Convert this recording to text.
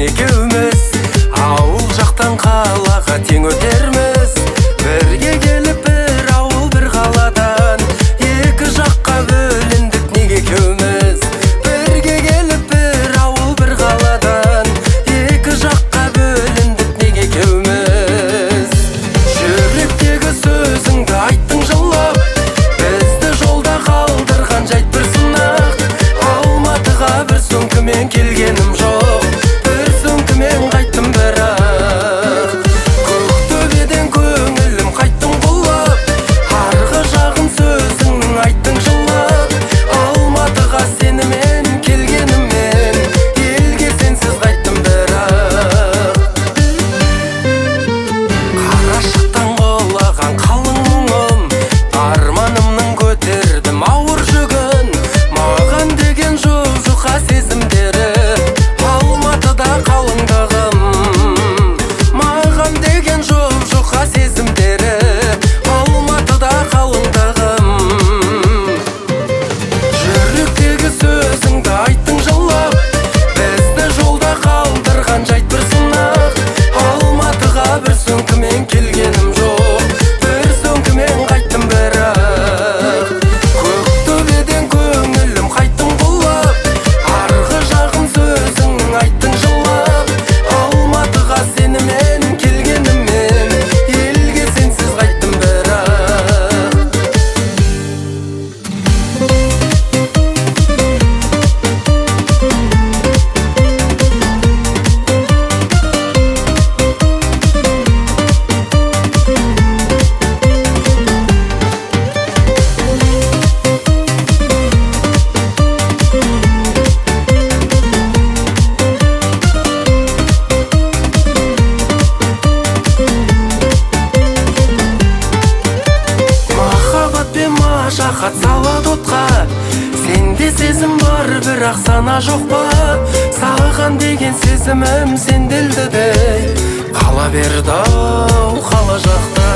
екеуміз ауыл жақтан қалаға тең өтерміз. Бірге келіп бір ауыл бір қаладан екі жаққа бөліндік неге екеуміз. Бірге келіп бір ауыл бір қаладан екі жаққа бөліндік неге екеуміз. Жүректегі сөзіңді айттың жылап, бізді жолда қалдырған жайт бір сынақ. Алматыға бір сөмкімен келгенім жоқ, бір сөмкімен қайттым бірақ. Көктөбеден көңілім қайттың құлап, арғы жағын сөзіңнің айттың жылап. Алматыға сенімен келгеніммен, елге сенсіз қайттым бірақ. Қарашықтан құлаған қалың мұңым, арманымның көтердім ауыр жүгін. Маған деген жұқа сезімдері Алматыда қалыңдығым. Маған деген жұқа сезімдері Алматыда қалыңдығым. Жүректегі сөзіңді айттың жылап, бізді жолда қалдырған жайт бір сынақ. Алматыға бір сөмкімен келгенім жоқ, бір сөмкімен қайттым бірақ. Көктөбеден көңілім қайттың құлап, арғы жағын сөзіңнің айттың жылап. Алматыға сенімен келгеніммен, елге сенсіз қайттым бірақ. Махаббат пен машақат салады отқа, сенде сезім бар бірақ сана жоқ па? Саған деген сезімім сенделді де қала берді ау қала жақта.